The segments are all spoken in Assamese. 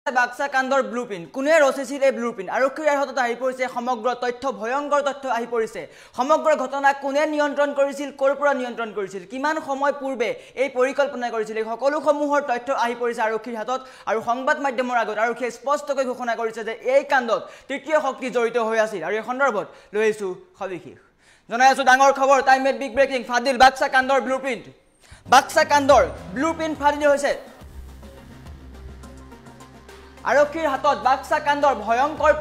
বাক্সা কাণ্ডৰ ব্লুপ্ৰিণ্ট কোনে ৰচিছিল এই ব্লুপ্ৰিণ্ট আৰক্ষীৰ হাতত আহি পৰিছে সমগ্ৰ তথ্য ভয়ংকৰ তথ্য আহি পৰিছে সমগ্ৰ ঘটনা কোনে নিয়ন্ত্ৰণ কৰিছিল ক'ৰ পৰা নিয়ন্ত্ৰণ কৰিছিল কিমান সময় পূৰ্বে এই পৰিকল্পনা কৰিছিল এই সকলোসমূহৰ তথ্য আহি পৰিছে আৰক্ষীৰ হাতত আৰু সংবাদ মাধ্যমৰ আগত আৰক্ষীয়ে স্পষ্টকৈ ঘোষণা কৰিছে যে এই কাণ্ডত তৃতীয় শক্তি জড়িত হৈ আছিল আৰু এই সন্দৰ্ভত লৈ আহিছোঁ সবিশেষ জনাই আছোঁ ডাঙৰ খবৰ টাইম মেড বিগ ব্ৰেকিং ফাদিল বাক্সা কাণ্ডৰ ব্লুপ্ৰিণ্ট ফাদিল হৈছে আৰক্ষীৰ হাতত বাক্সা কাণ্ডৰ ভয়ংকৰ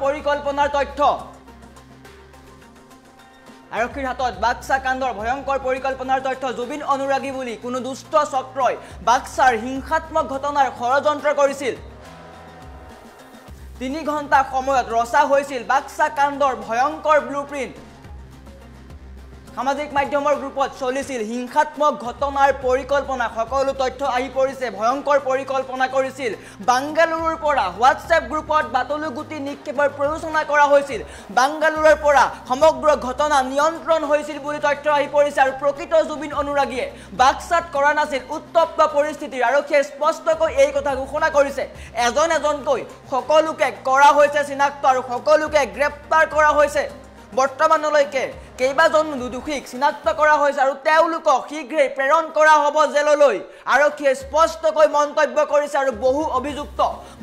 পৰিকল্পনাৰ তথ্য জুবিন অনুৰাগী বুলি কোনো দুষ্ট চক্ৰই বাক্সাৰ হিংসাত্মক ঘটনাৰ ষড়যন্ত্ৰ কৰিছিল 3 ঘণ্টা সময়ত ৰচা হৈছিল বাক্সা কাণ্ডৰ ভয়ংকৰ ব্লুপ্ৰিণ্ট সামাজিক মাধ্যমৰ গ্ৰুপত চলিছিল হিংসাত্মক ঘটনাৰ পৰিকল্পনা সকলো তথ্য আহি পৰিছে ভয়ংকৰ পৰিকল্পনা কৰিছিল বাংগালুৰুৰ পৰা হোৱাটছএপ গ্ৰুপত বাতলু গুটি নিক্ষেপৰ প্ৰয়োজনা কৰা হৈছিল বাংগালুৰুৰ পৰা সমগ্ৰ ঘটনা নিয়ন্ত্ৰণ হৈছিল বুলি তথ্য আহি পৰিছে আৰু প্ৰকৃত জুবিন অনুৰাগীয়ে বাক্সাত কৰা নাছিল উত্তপ্ত পৰিস্থিতিৰ আৰক্ষীয়ে স্পষ্টকৈ এই কথা ঘোষণা কৰিছে এজনকৈ সকলোকে কৰা হৈছে চিনাক্ত আৰু সকলোকে গ্ৰেপ্তাৰ কৰা হৈছে বৰ্তমানলৈকে কেইবাজন দোষীক চিনাক্ত কৰা হৈছে আৰু তেওঁলোকক শীঘ্ৰেই প্ৰেৰণ কৰা হ'ব জেললৈ আৰক্ষীয়ে স্পষ্টকৈ মন্তব্য কৰিছে আৰু বহু অভিযুক্ত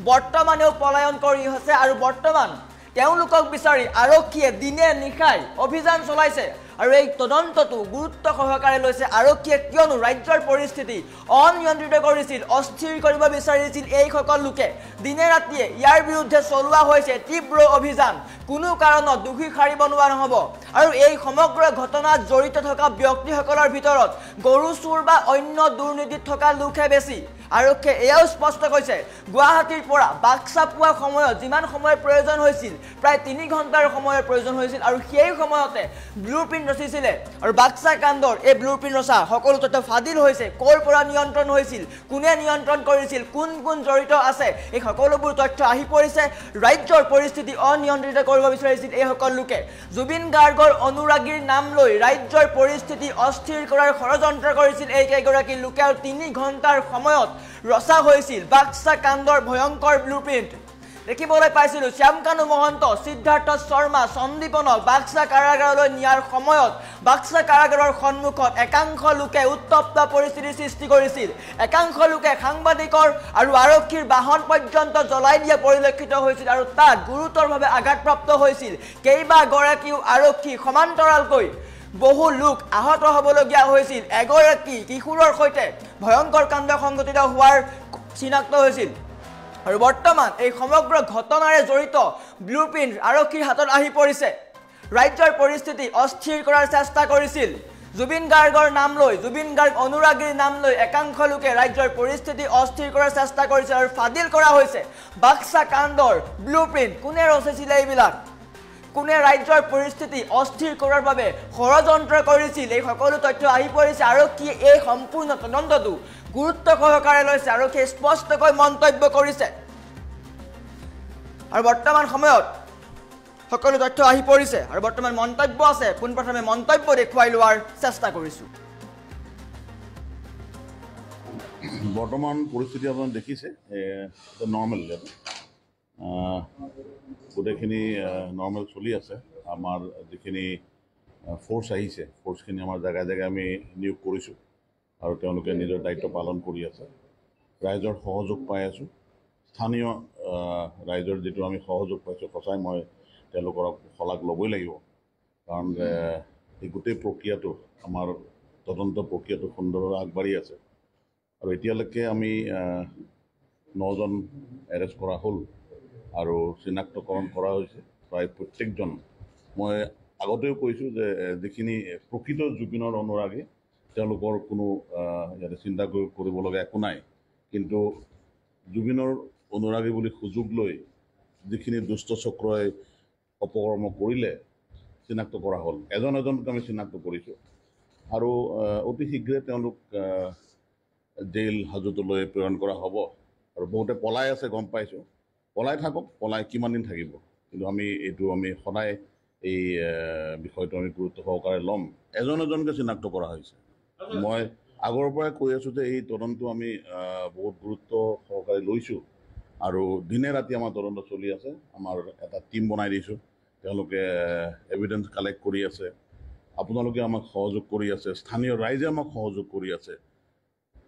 বৰ্তমানেও পলায়ন কৰি আছে আৰু বৰ্তমান তেওঁলোকক বিচাৰি আৰক্ষীয়ে দিনে নিশাই অভিযান চলাইছে আৰু এই তদন্তটো গুৰুত্ব সহকাৰে লৈছে আৰক্ষীয়ে কিয়নো ৰাজ্যৰ পৰিস্থিতি অনিয়ন্ত্ৰিত কৰিছিল অস্থিৰ কৰিব বিচাৰিছিল এই সকল লোকে দিনে ৰাতিয়ে ইয়াৰ বিৰুদ্ধে চলোৱা হৈছে তীব্ৰ অভিযান কোনো কাৰণত দোষী সাৰিব নোৱাৰা নহ'ব আৰু এই সমগ্ৰ ঘটনাত জড়িত থকা ব্যক্তিসকলৰ ভিতৰত গৰু চোৰ বা অন্য দুৰ্নীতিত থকা লোকহে বেছি আৰক্ষীয়ে এয়াও স্পষ্ট কৈছে গুৱাহাটীৰ পৰা বাক্সা পোৱা সময়ত যিমান সময়ৰ প্ৰয়োজন হৈছিল প্ৰায় 3 ঘণ্টাৰ সময়ৰ প্ৰয়োজন হৈছিল আৰু সেই সময়তে ব্লুপ্ৰিণ্ট ৰচিছিলে আৰু বাক্সা কাণ্ডৰ এই ব্লুপ্ৰিণ্ট ৰচা সকলো তথ্য ফাদিল হৈছে ক'ৰ পৰা নিয়ন্ত্ৰণ হৈছিল কোনে নিয়ন্ত্ৰণ কৰিছিল কোন জড়িত আছে এই সকলোবোৰ তথ্য আহি পৰিছে ৰাজ্যৰ পৰিস্থিতি অনিয়ন্ত্ৰিত কৰিব বিচাৰিছিল এই সকল লোকে জুবিন গাৰ্গৰ অনুৰাগীৰ নাম লৈ ৰাজ্যৰ পৰিস্থিতি অস্থিৰ কৰাৰ ষড়যন্ত্ৰ কৰিছিল এই কেইগৰাকী লোকে আৰু 3 ঘণ্টাৰ সময়ত ৰচা হৈছিল বাক্সা কাণ্ডৰ ভয়ংকৰ ব্লুপ্ৰিণ্ট দেখিবলৈ পাইছিলোঁ শ্যামকানু মহন্ত সিদ্ধাৰ্থ শৰ্মা সন্দীপনক বাক্সা কাৰাগাৰলৈ নিয়াৰ সময়ত বাক্সা কাৰাগাৰৰ সন্মুখত একাংশ লোকে উত্তপ্ত পৰিস্থিতিৰ সৃষ্টি কৰিছিল একাংশ লোকে সাংবাদিকৰ আৰু আৰক্ষীৰ বাহন পৰ্যন্ত জ্বলাই দিয়া পৰিলক্ষিত হৈছিল আৰু তাত গুৰুতৰভাৱে আঘাতপ্ৰাপ্ত হৈছিল কেইবাগৰাকীও আৰক্ষী সমান্তৰালকৈ বহু লোক আহত হ'বলগীয়া হৈছিল এগৰাকী কিশোৰৰ সৈতে ভয়ংকৰ কাণ্ড সংঘটিত হোৱাৰ চিনাক্ত হৈছিল আৰু বৰ্তমান এই সমগ্ৰ ঘটনাৰে জড়িত ব্লুপ্ৰিণ্ট আৰক্ষীৰ হাতত আহি পৰিছে ৰাজ্যৰ পৰিস্থিতি অস্থিৰ কৰাৰ চেষ্টা কৰিছিল জুবিন গাৰ্গৰ নাম লৈ জুবিন গাৰ্গ অনুৰাগীৰ নাম লৈ একাংশ লোকে ৰাজ্যৰ পৰিস্থিতি অস্থিৰ কৰাৰ চেষ্টা কৰিছে আৰু ফাদিল কৰা হৈছে বাক্সা কাণ্ডৰ ব্লুপ্ৰিণ্ট কোনে ৰচিছিল এইবিলাক কোনে ৰাজ্যৰ পৰিস্থিতি অস্থিৰ কৰাৰ বাবে ষড়যন্ত্ৰ কৰিছিল এই সকলো তথ্য আহি পৰিছে আৰক্ষীয়ে এই সম্পূৰ্ণ তদন্তটো গুৰুত্ব সহকাৰে লৈছে আৰক্ষীয়ে স্পষ্টকৈ মন্তব্য কৰিছে আৰু বৰ্তমান সময়ত সকলো তথ্য আহি পৰিছে আৰু বৰ্তমান মন্তব্য আছে পোনপ্ৰথমে মন্তব্য দেখুৱাই লোৱাৰ চেষ্টা কৰিছোঁ বৰ্তমান পৰিস্থিতি আপুনি দেখিছে নৰ্মেল গোটেইখিনি নৰ্মেল চলি আছে আমাৰ যিখিনি ফ'ৰ্চ আহিছে ফ'ৰ্চখিনি আমাৰ জেগাই জেগাই আমি নিয়োগ কৰিছোঁ আৰু তেওঁলোকে নিজৰ দায়িত্ব পালন কৰি আছে ৰাইজৰ সহযোগ পাই আছোঁ স্থানীয় ৰাইজৰ যিটো আমি সহযোগ পাইছোঁ সঁচাই মই তেওঁলোকৰ শলাগ ল'বই লাগিব কাৰণ এই গোটেই প্ৰক্ৰিয়াটো আমাৰ তদন্ত প্ৰক্ৰিয়াটো সুন্দৰভাৱে আগবাঢ়ি আছে আৰু এতিয়ালৈকে আমি 9জন এৰেষ্ট কৰা হ'ল আৰু চিনাক্তকৰণ কৰা হৈছে প্ৰায় প্ৰত্যেকজন মই আগতেও কৈছোঁ যে যিখিনি প্ৰকৃত জুবিনৰ অনুৰাগী তেওঁলোকৰ কোনো ইয়াতে চিন্তা কৰিবলগা একো নাই কিন্তু জুবিনৰ অনুৰাগী বুলি সুযোগ লৈ যিখিনি দুষ্ট চক্ৰই অপকৰ্ম কৰিলে চিনাক্ত কৰা হ'ল এজনকৈ আমি চিনাক্ত কৰিছোঁ আৰু অতি শীঘ্ৰে তেওঁলোক জেইল হাজতলৈ প্ৰেৰণ কৰা হ'ব আৰু বহুতে পলাই আছে গম পাইছোঁ পলাই থাকক পলাই কিমান দিন থাকিব কিন্তু আমি সদায় এই বিষয়টো আমি গুৰুত্ব সহকাৰে ল'ম এজনকৈ চিনাক্ত কৰা হৈছে মই আগৰ পৰাই কৈ আছোঁ যে এই তদন্ত আমি বহুত গুৰুত্ব সহকাৰে লৈছোঁ আৰু দিনে ৰাতি আমাৰ তদন্ত চলি আছে। আমাৰ এটা টিম বনাই দিছোঁ, তেওঁলোকে এভিডেন্স কালেক্ট কৰি আছে। আপোনালোকে আমাক সহযোগ কৰি আছে, স্থানীয় ৰাইজে আমাক সহযোগ কৰি আছে।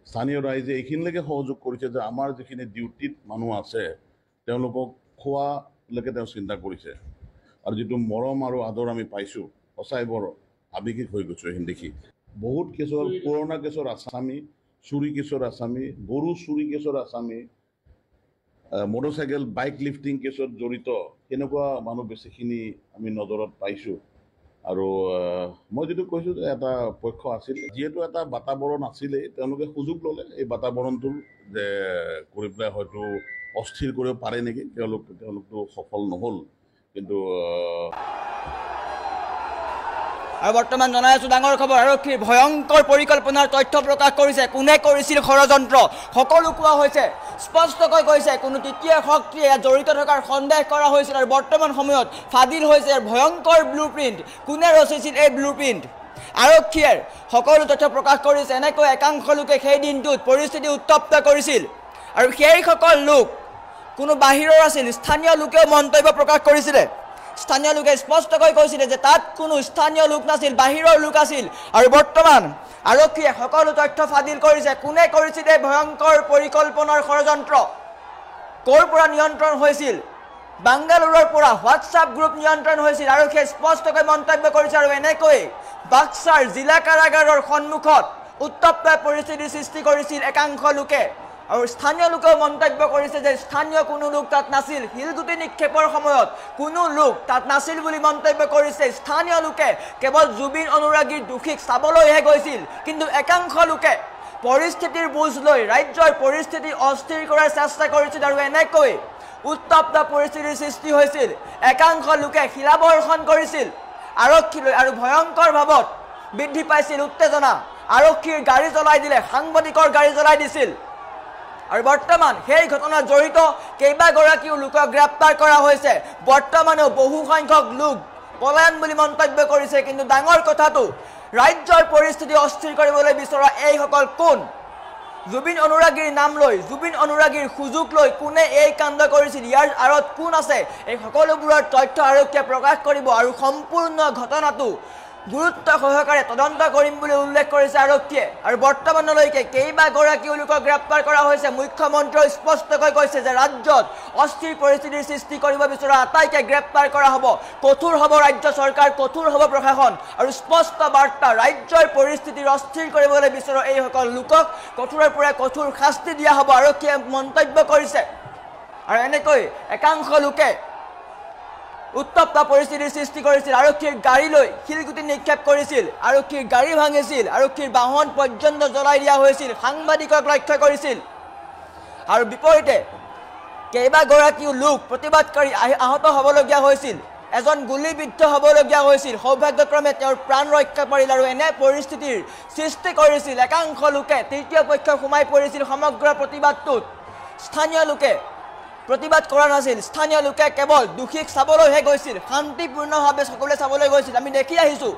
স্থানীয় ৰাইজে এইখিনিলৈকে সহযোগ কৰিছে যে আমাৰ যিখিনি ডিউটিত মানুহ আছে তেওঁলোকক খোৱালৈকে তেওঁ চিন্তা কৰিছে। আৰু যিটো মৰম আৰু আদৰ আমি পাইছোঁ, সঁচাই বৰ আৱেগিক হৈ গৈছোঁ এইখিনি দেখি। বহুত কেছৰ পুৰণা কেছৰ আসামী, চুৰি কেছৰ আসামী, গৰু চুৰি কেছৰ আসামী, মটৰচাইকেল বাইক লিফটিং কেছত জড়িত এনেকুৱা মানুহ বেছিখিনি আমি নজৰত পাইছোঁ। আৰু মই যিটো কৈছোঁ যে এটা পক্ষ আছিল, যিহেতু এটা বাতাবৰণ আছিলে, তেওঁলোকে সুযোগ ল'লে এই বাতাবৰণটো যে কৰি পেলাই হয়তো অস্থিৰ কৰিব পাৰে নেকি, তেওঁলোকতো সফল নহ'ল। কিন্তু আৰু বৰ্তমান জনাই আছোঁ ডাঙৰ খবৰ, আৰক্ষীৰ ভয়ংকৰ পৰিকল্পনাৰ তথ্য প্ৰকাশ কৰিছে। কোনে কৰিছিল ষড়যন্ত্ৰ সকলো কোৱা হৈছে, স্পষ্টকৈ কৈছে কোনো তৃতীয় শক্তিয়ে জড়িত থকাৰ সন্দেহ কৰা হৈছিল। আৰু বৰ্তমান সময়ত ফাদিল হৈছে ভয়ংকৰ ব্লু প্ৰিণ্ট। কোনে ৰচিছিল এই ব্লু প্ৰিণ্ট? আৰক্ষীয়ে সকলো তথ্য প্ৰকাশ কৰিছে। এনেকৈ একাংশ লোকে সেই দিনটোত পৰিস্থিতি উত্তপ্ত কৰিছিল। আৰু সেইসকল লোক কোনো বাহিৰৰ আছিল, স্থানীয় লোকেও মন্তব্য প্ৰকাশ কৰিছিলে। স্থানীয় লোকে স্পষ্টকৈ কৈছিলে যে তাত কোনো স্থানীয় লোক নাছিল, বাহিৰৰ লোক আছিল। আৰু বৰ্তমান আৰক্ষীয়ে সকলো তথ্য ফাদিল কৰিছে। কোনে কৰিছিল এই ভয়ংকৰ পৰিকল্পনাৰ ষড়যন্ত্ৰ, ক'ৰ পৰা নিয়ন্ত্ৰণ হৈছিল? বাংগালুৰুৰ পৰা হোৱাটছআপ গ্ৰুপ নিয়ন্ত্ৰণ হৈছিল। আৰক্ষীয়ে স্পষ্টকৈ মন্তব্য কৰিছে। আৰু এনেকৈ বাক্সাৰ জিলা কাৰাগাৰৰ সন্মুখত উত্তপ্ত পৰিস্থিতিৰ সৃষ্টি কৰিছিল একাংশ লোকে। আৰু স্থানীয় লোকেও মন্তব্য কৰিছে যে স্থানীয় কোনো লোক তাত নাছিল। শিলগুটি নিক্ষেপৰ সময়ত কোনো লোক তাত নাছিল বুলি মন্তব্য কৰিছে স্থানীয় লোকে। কেৱল জুবিন অনুৰাগীৰ দোষীক চাবলৈহে গৈছিল। কিন্তু একাংশ লোকে পৰিস্থিতিৰ বুজ লৈ ৰাজ্যৰ পৰিস্থিতি অস্থিৰ কৰাৰ চেষ্টা কৰিছিল। আৰু এনেকৈ উত্তপ্ত পৰিস্থিতিৰ সৃষ্টি হৈছিল। একাংশ লোকে শিলাবৰ্ষণ কৰিছিল আৰক্ষীলৈ। আৰু ভয়ংকৰ ভাৱত বৃদ্ধি পাইছিল উত্তেজনা। আৰক্ষীৰ গাড়ী জ্বলাই দিলে, সাংবাদিকৰ গাড়ী জ্বলাই দিছিল। আৰু বৰ্তমান সেই ঘটনাত জড়িত কেইবাগৰাকীও লোকক গ্ৰেপ্তাৰ কৰা হৈছে। বৰ্তমানেও বহু সংখ্যক লোক পলায়ন বুলি মন্তব্য কৰিছে। কিন্তু ডাঙৰ কথাটো, ৰাজ্যৰ পৰিস্থিতি অস্থিৰ কৰিবলৈ বিচৰা এইসকল কোন? জুবিন অনুৰাগীৰ নাম লৈ, জুবিন অনুৰাগীৰ সুযোগ লৈ কোনে এই কাণ্ড কৰিছিল, ইয়াৰ আঁৰত কোন আছে, এই সকলোবোৰৰ তথ্য আৰক্ষীয়ে প্ৰকাশ কৰিব। আৰু সম্পূৰ্ণ ঘটনাটো গুৰুত্ব সহকাৰে তদন্ত কৰিম বুলি উল্লেখ কৰিছে আৰক্ষীয়ে। আৰু বৰ্তমানলৈকে কেইবাগৰাকীও লোকক গ্ৰেপ্তাৰ কৰা হৈছে। মুখ্যমন্ত্ৰীয়ে স্পষ্টকৈ কৈছে যে ৰাজ্যত অস্থিৰ পৰিস্থিতিৰ সৃষ্টি কৰিব বিচৰা আটাইকে গ্ৰেপ্তাৰ কৰা হ'ব। কঠোৰ হ'ব ৰাজ্য চৰকাৰ, কঠোৰ হ'ব প্ৰশাসন। আৰু স্পষ্ট বাৰ্তা, ৰাজ্যৰ পৰিস্থিতিৰ অস্থিৰ কৰিবলৈ বিচৰা এইসকল লোকক কঠোৰৰ পৰা কঠোৰ শাস্তি দিয়া হ'ব, আৰক্ষীয়ে মন্তব্য কৰিছে। আৰু এনেকৈ একাংশ লোকে উত্তপ্ত পৰিস্থিতিৰ সৃষ্টি কৰিছিল। আৰক্ষীৰ গাড়ী লৈ শিলগুটি নিক্ষেপ কৰিছিল, আৰক্ষীৰ গাড়ী ভাঙিছিল, আৰক্ষীৰ বাহন পৰ্যন্ত জ্বলাই দিয়া হৈছিল, সাংবাদিকক লক্ষ্য কৰিছিল। আৰু বিপৰীতে কেইবাগৰাকীও লোক প্ৰতিবাদকাৰী আহত হ'বলগীয়া হৈছিল। এজন গুলীবিদ্ধ হ'বলগীয়া হৈছিল। সৌভাগ্যক্ৰমে তেওঁৰ প্ৰাণ ৰক্ষা পৰিল। আৰু এনে পৰিস্থিতিৰ সৃষ্টি কৰিছিল একাংশ লোকে। তৃতীয় পক্ষ সোমাই পৰিছিল সমগ্ৰ প্ৰতিবাদটোত। স্থানীয় লোকে প্ৰতিবাদ কৰা নাছিল। স্থানীয় লোকে কেৱল দোষীক চাবলৈহে গৈছিল, শান্তিপূৰ্ণভাৱে সকলোৱে চাবলৈ গৈছিল। আমি দেখি আহিছোঁ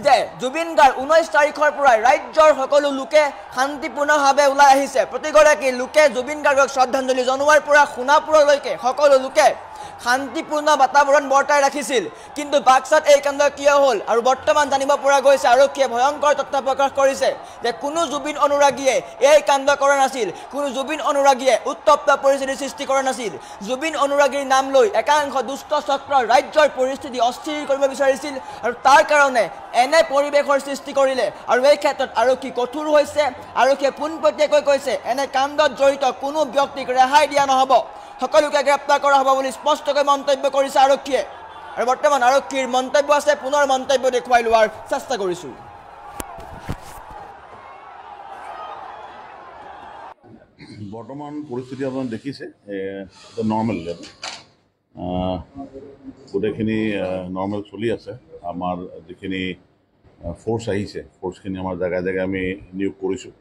যে জুবিন গাৰ্গ 19 তাৰিখৰ পৰাই ৰাজ্যৰ সকলো লোকে শান্তিপূৰ্ণভাৱে ওলাই আহিছে। প্ৰতিগৰাকী লোকে জুবিন গাৰ্গক শ্ৰদ্ধাঞ্জলি জনোৱাৰ পৰা সোণাপুৰলৈকে সকলো লোকে শান্তিপূৰ্ণ বাতাবৰণ বৰ্তাই ৰাখিছিল। কিন্তু বাক্সাত এই কাণ্ড কিয় হ'ল? আৰু বৰ্তমান জানিব পৰা গৈছে, আৰক্ষীয়ে ভয়ংকৰ তথ্য প্ৰকাশ কৰিছে যে কোনো জুবিন অনুৰাগীয়ে এই কাণ্ড কৰা নাছিল, কোনো জুবিন অনুৰাগীয়ে উত্তপ্ত পৰিস্থিতিৰ সৃষ্টি কৰা নাছিল। জুবিন অনুৰাগীৰ নাম লৈ একাংশ দুষ্ট চক্ৰ ৰাজ্যৰ পৰিস্থিতি অস্থিৰ কৰিব বিচাৰিছিল। আৰু তাৰ কাৰণে এনে পৰিৱেশৰ সৃষ্টি কৰিলে। আৰু এই ক্ষেত্ৰত আৰক্ষী কঠোৰ হৈছে। আৰক্ষীয়ে পোনপটীয়াকৈ কৈছে এনে কাণ্ডত জড়িত কোনো ব্যক্তিক ৰেহাই দিয়া নহ'ব, সকলোকে গ্ৰেপ্তাৰ কৰা হ'ব বুলি স্পষ্টকৈ মন্তব্য কৰিছে আৰক্ষীয়ে। আৰু বৰ্তমান আৰক্ষীৰ মন্তব্য আছে, পুনৰ মন্তব্য দেখুৱাই লোৱাৰ চেষ্টা কৰিছোঁ। বৰ্তমান পৰিস্থিতি আপোনালোকে দেখিছে নৰ্মেল, গোটেইখিনি নৰ্মেল চলি আছে। আমাৰ যিখিনি ফ'ৰ্চ আহিছে, ফ'ৰ্চখিনি আমাৰ জেগাই জেগাই আমি নিয়োগ কৰিছোঁ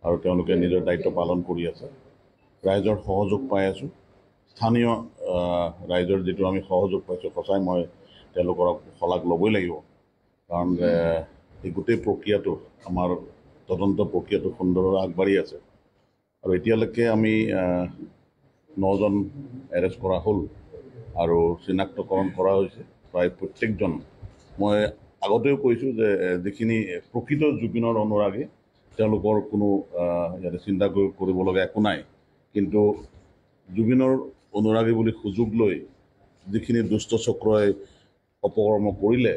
আৰু তেওঁলোকে নিজৰ দায়িত্ব পালন কৰি আছে। ৰাইজৰ সহযোগ পাই আছোঁ। স্থানীয় ৰাইজৰ যিটো আমি সহযোগ পাইছোঁ, সঁচাই মই তেওঁলোকৰ শলাগ ল'বই লাগিব। কাৰণ এই গোটেই প্ৰক্ৰিয়াটো, আমাৰ তদন্ত প্ৰক্ৰিয়াটো সুন্দৰভাৱে আগবাঢ়ি আছে। আৰু এতিয়ালৈকে আমি 9জন এৰেষ্ট কৰা হ'ল আৰু চিনাক্তকৰণ কৰা হৈছে প্ৰায় প্ৰত্যেকজন। মই আগতেও কৈছোঁ যে যিখিনি প্ৰকৃত জুবিনৰ অনুৰাগী তেওঁলোকৰ কোনো ইয়াতে চিন্তা কৰিবলগীয়া একো নাই, কিন্তু জুবিনৰ অনুৰাগী বুলি সুযোগ লৈ যিখিনি দুষ্ট চক্ৰই অপকৰ্ম কৰিলে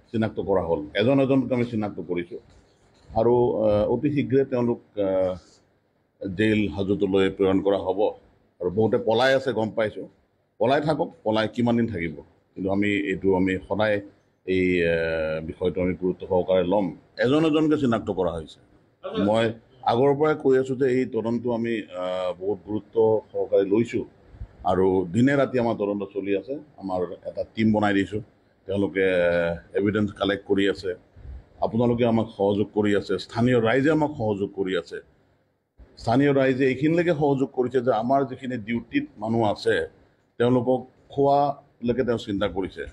চিনাক্ত কৰা হ'ল। এজন এজনকৈ আমি চিনাক্ত কৰিছোঁ আৰু অতি শীঘ্ৰে তেওঁলোক জেইল হাজতলৈ প্ৰেৰণ কৰা হ'ব। আৰু বহুতে পলাই আছে, গম পাইছোঁ। পলাই থাকক, পলাই কিমান দিন থাকিব, কিন্তু আমি সদায় এই বিষয়টো আমি গুৰুত্ব সহকাৰে ল'ম। এজন এজনকৈ চিনাক্ত কৰা হৈছে। মই আগৰ পৰাই কৈ আছোঁ যে এই তদন্ত আমি বহুত গুৰুত্ব সহকাৰে লৈছোঁ আৰু দিনে ৰাতি আমাৰ তদন্ত চলি আছে। আমাৰ এটা টীম বনাই দিছোঁ, তেওঁলোকে এভিডেঞ্চ কালেক্ট কৰি আছে। আপোনালোকে আমাক সহযোগ কৰি আছে, স্থানীয় ৰাইজে আমাক সহযোগ কৰি আছে। স্থানীয় ৰাইজে এইখিনিলৈকে সহযোগ কৰিছে যে আমাৰ যিখিনি ডিউটিত মানুহ আছে তেওঁলোকক খোৱালৈকে তেওঁ চিন্তা কৰিছে।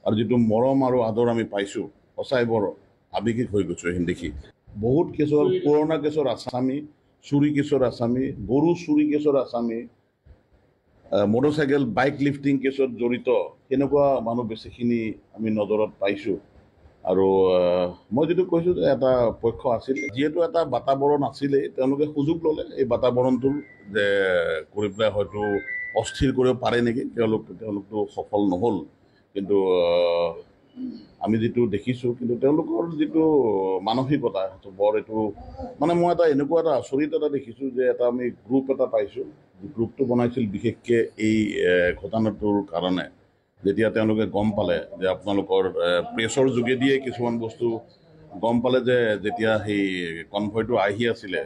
আৰু যিটো মৰম আৰু আদৰ আমি পাইছোঁ, সঁচাই বৰ আৱেগিক হৈ গৈছোঁ এইখিনি দেখি। বহুত কেছৰ, পুৰণা কেছৰ আসামী, চুৰি কেছৰ আসামী, গৰু চুৰি কেছৰ আসামী, মটৰচাইকেল বাইক লিফটিং কেছত জড়িত সেনেকুৱা মানুহ বেছিখিনি আমি নজৰত পাইছোঁ। আৰু মই যিটো কৈছোঁ যে এটা পক্ষ আছিল, যিহেতু এটা বাতাবৰণ আছিলেই, তেওঁলোকে সুযোগ ল'লে এই বাতাবৰণটোৰ যে কৰি পেলাই হয়তো অস্থিৰ কৰিব পাৰে নেকি, তেওঁলোকতো সফল নহ'ল। কিন্তু আমি যিটো দেখিছোঁ, কিন্তু তেওঁলোকৰ যিটো মানসিকতা বৰ এইটো মানে মই এনেকুৱা এটা আচৰিত এটা দেখিছোঁ যে আমি গ্ৰুপ এটা পাইছোঁ। গ্ৰুপটো বনাইছিল বিশেষকৈ এই ঘটনাটোৰ কাৰণে। যেতিয়া তেওঁলোকে গম পালে যে আপোনালোকৰ প্ৰেছৰ যোগেদিয়ে কিছুমান বস্তু গম পালে, যে যেতিয়া সেই কনভয়টো আহি আছিলে,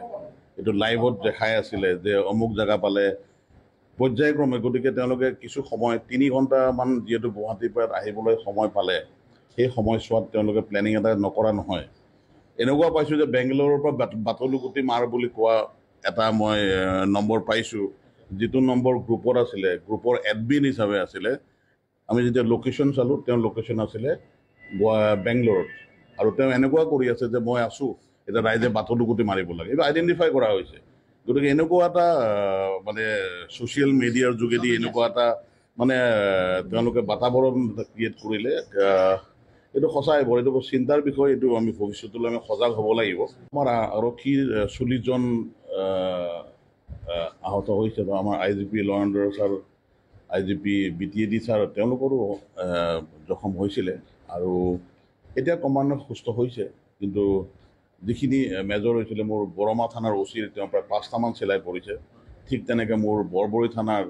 এইটো লাইভত দেখাই আছিলে যে অমুক জেগা পালে পৰ্যায়ক্ৰমে, গতিকে তেওঁলোকে কিছু সময় 3 ঘণ্টামান যিহেতু গুৱাহাটীৰ পৰা আহিবলৈ সময় পালে, সেই সময়ছোৱাত তেওঁলোকে প্লেনিং এটা নকৰা নহয়। এনেকুৱা পাইছোঁ যে বেংগলোৰৰ পৰা বাটলুগুটি মাৰ বুলি কোৱা এটা মই নম্বৰ পাইছোঁ, যিটো নম্বৰ গ্ৰুপত আছিলে, গ্ৰুপৰ এডমিন হিচাপে আছিলে। আমি যেতিয়া লোকেশ্যন চালোঁ, তেওঁৰ লোকেশ্যন আছিলে বেংগলোৰত। আৰু তেওঁ এনেকুৱা কৰি আছে যে মই আছোঁ, এতিয়া ৰাইজে বাটলুগুটি মাৰিব লাগে, এইটো আইডেণ্টিফাই কৰা হৈছে। গতিকে এনেকুৱা এটা মানে ছ'চিয়েল মিডিয়াৰ যোগেদি এনেকুৱা এটা মানে তেওঁলোকে বাতাবৰণ ক্ৰিয়েট কৰিলে, এইটো সঁচাই বৰ এইটো চিন্তাৰ বিষয়। এইটো আমি ভৱিষ্যতলৈ আমি সজাগ হ'ব লাগিব। আমাৰ আৰক্ষীৰ 40জন আহত হৈছে, আমাৰ IGP ল and order sir, IGP BTAD sir, তেওঁলোকৰো জখম হৈছিলে আৰু এতিয়া ক্ৰমান্বয়ে সুস্থ হৈছে। কিন্তু যিখিনি মেজৰ হৈছিলে, মোৰ বৰমা থানাৰ OCৰ তেওঁ প্ৰায় 5টামান চিলাই পৰিছে। ঠিক তেনেকৈ মোৰ বৰবৰী থানাৰ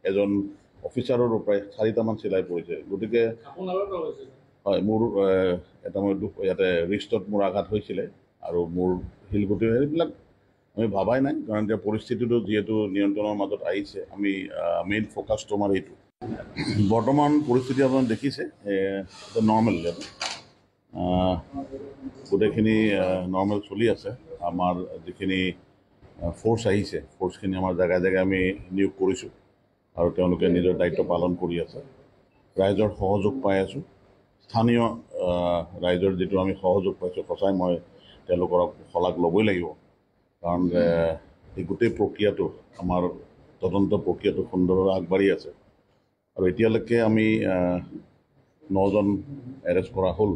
এজন অফিচাৰৰো প্ৰায় 4টামান চিলাই পৰিছে। গতিকে হয়, মোৰ এটা মই ইয়াতে ৰিষ্টত মোৰ আঘাত হৈছিলে আৰু মোৰ শিলগুটি, এইবিলাক আমি ভাবাই নাই, কাৰণ এতিয়া পৰিস্থিতিটো যিহেতু নিয়ন্ত্ৰণৰ মাজত আহিছে। আমি মেইন ফ'কাছটো আমাৰ এইটো। বৰ্তমান পৰিস্থিতি আপোনালোকে দেখিছে, এটা নৰ্মেল, গোটেইখিনি নৰ্মেল চলি আছে। আমাৰ যিখিনি ফ'ৰ্চ আহিছে, ফ'ৰ্চখিনি আমাৰ জেগাই জেগাই আমি নিয়োগ কৰিছোঁ আৰু তেওঁলোকে নিজৰ দায়িত্ব পালন কৰি আছে। ৰাইজৰ সহযোগ পাই আছোঁ। স্থানীয় ৰাইজৰ যিটো আমি সহযোগ পাইছোঁ, সঁচাই মই তেওঁলোকৰ শলাগ ল'বই লাগিব। কাৰণ এই গোটেই প্ৰক্ৰিয়াটো, আমাৰ তদন্ত প্ৰক্ৰিয়াটো সুন্দৰভাৱে আগবাঢ়ি আছে। আৰু এতিয়ালৈকে আমি 9জন এৰেষ্ট কৰা হ'ল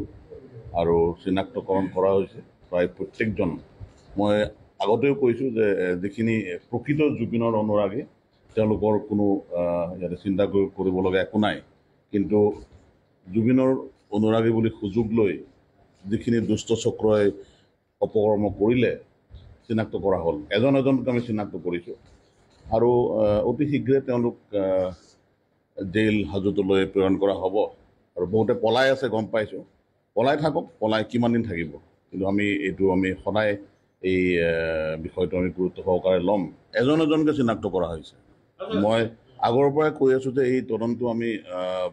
আৰু চিনাক্তকৰণ কৰা হৈছে প্ৰায় প্ৰত্যেকজন। মই আগতেও কৈছোঁ যে যিখিনি প্ৰকৃত জুবিনৰ অনুৰাগী তেওঁলোকৰ কোনো ইয়াতে চিন্তা কৰিবলগীয়া একো নাই, কিন্তু জুবিনৰ অনুৰাগী বুলি সুযোগ লৈ যিখিনি দুষ্ট চক্ৰই অপকৰ্ম কৰিলে চিনাক্ত কৰা হ'ল। এজন এজনকৈ আমি চিনাক্ত কৰিছোঁ আৰু অতি শীঘ্ৰে তেওঁলোক জেইল হাজতলৈ প্ৰেৰণ কৰা হ'ব। আৰু বহুতে পলাই আছে, গম পাইছোঁ। পলাই থাকক, পলাই কিমান দিন থাকিব, কিন্তু আমি সদায় এই বিষয়টো আমি গুৰুত্ব সহকাৰে ল'ম। এজন এজনকৈ চিনাক্ত কৰা হৈছে। মই আগৰ পৰাই কৈ আছোঁ যে এই তদন্ত আমি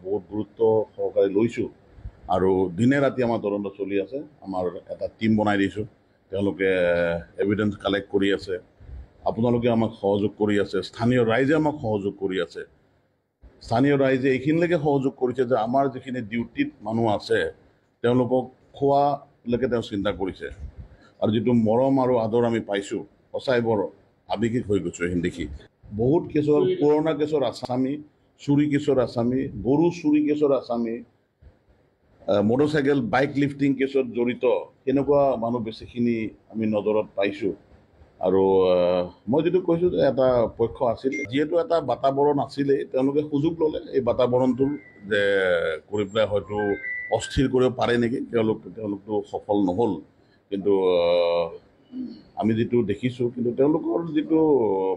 বহুত গুৰুত্ব সহকাৰে লৈছোঁ আৰু দিনে ৰাতি আমাৰ তদন্ত চলি আছে। আমাৰ এটা টীম বনাই দিছোঁ, তেওঁলোকে এভিডেঞ্চ কালেক্ট কৰি আছে। আপোনালোকে আমাক সহযোগ কৰি আছে, স্থানীয় ৰাইজে আমাক সহযোগ কৰি আছে। স্থানীয় ৰাইজে এইখিনিলৈকে সহযোগ কৰিছে যে আমাৰ যিখিনি ডিউটিত মানুহ আছে তেওঁলোকক খোৱালৈকে তেওঁ চিন্তা কৰিছে। আৰু যিটো মৰম আৰু আদৰ আমি পাইছোঁ, সঁচাই বৰ আৱেগিক হৈ গৈছোঁ এইখিনি দেখি। বহুত কেছৰ পুৰণা কেছৰ আসামী, চুৰি কেছৰ আসামী, গৰু চুৰি কেছৰ আসামী, মটৰচাইকেল বাইক লিফটিং কেছত জড়িত সেনেকুৱা মানুহ বেছিখিনি আমি নজৰত পাইছোঁ। আৰু মই যিটো কৈছোঁ যে এটা পক্ষ আছিল, যিহেতু এটা বাতাবৰণ আছিলেই, তেওঁলোকে সুযোগ ল'লে এই বাতাবৰণটো যে কৰি পেলাই হয়তো অস্থিৰ কৰিব পাৰে নেকি, তেওঁলোকতো সফল নহ'ল। কিন্তু আমি যিটো দেখিছোঁ, কিন্তু তেওঁলোকৰ যিটো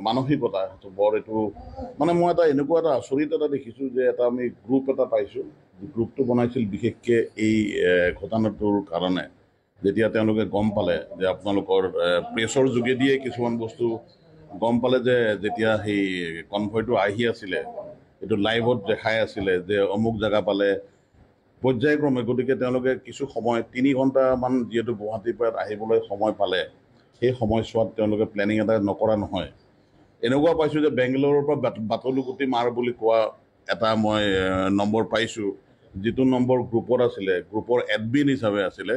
মানসিকতা সেইটো বৰ এইটো মানে মই এনেকুৱা এটা আচৰিত এটা দেখিছোঁ যে আমি গ্ৰুপ এটা পাইছোঁ, গ্ৰুপটো বনাইছিল বিশেষকৈ এই ঘটনাটোৰ কাৰণে। যেতিয়া তেওঁলোকে গম পালে যে আপোনালোকৰ প্ৰেছৰ যোগেদিয়ে কিছুমান বস্তু গম পালে যে যেতিয়া সেই কনভয়টো আহি আছিলে, এইটো লাইভত দেখাই আছিলে যে অমুক জেগা পালে পৰ্যায়ক্ৰমে, গতিকে তেওঁলোকে কিছু সময় 3 ঘণ্টামান যিহেতু গুৱাহাটীৰ পৰা আহিবলৈ সময় পালে, সেই সময়ছোৱাত তেওঁলোকে প্লেনিং এটা নকৰা নহয়। এনেকুৱা পাইছোঁ যে বেংগলোৰৰ পৰা বাটলুগুটি মাৰ বুলি কোৱা এটা মই নম্বৰ পাইছোঁ, যিটো নম্বৰ গ্ৰুপত আছিলে, গ্ৰুপৰ এডমিন হিচাপে আছিলে।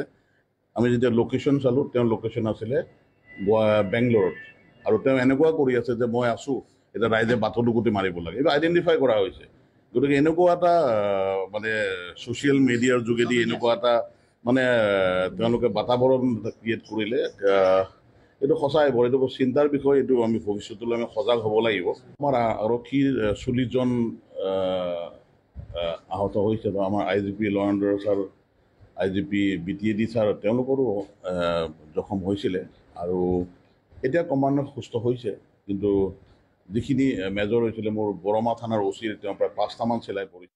আমি যেতিয়া লোকেশ্যন চালোঁ, তেওঁৰ লোকেশ্যন আছিলে বেংগলোৰত, আৰু তেওঁ এনেকুৱা কৰি আছে যে মই আছোঁ, এতিয়া ৰাইজে বাটলুগুটি মাৰিব লাগে, এইটো আইডেণ্টিফাই কৰা হৈছে। গতিকে এনেকুৱা এটা মানে ছ'চিয়েল মিডিয়াৰ যোগেদি এনেকুৱা এটা মানে তেওঁলোকে বাতাবৰণ ক্ৰিয়েট কৰিলে, এইটো সঁচাই বৰ এইটো চিন্তাৰ বিষয়। এইটো আমি ভৱিষ্যতলৈ আমি সজাগ হ'ব লাগিব। আমাৰ আৰক্ষীৰ 40 জন আহত হৈছে, আমাৰ IGP ল and order sir, IGP BTAD sir, তেওঁলোকৰো জখম হৈছিলে আৰু এতিয়া ক্ৰমান্বয়ে সুস্থ হৈছে। কিন্তু যিখিনি মেজৰ হৈছিলে, মোৰ বৰমা থানাৰ OC ৰ তেওঁ প্ৰায় 5টামান চিলাই পৰিছে।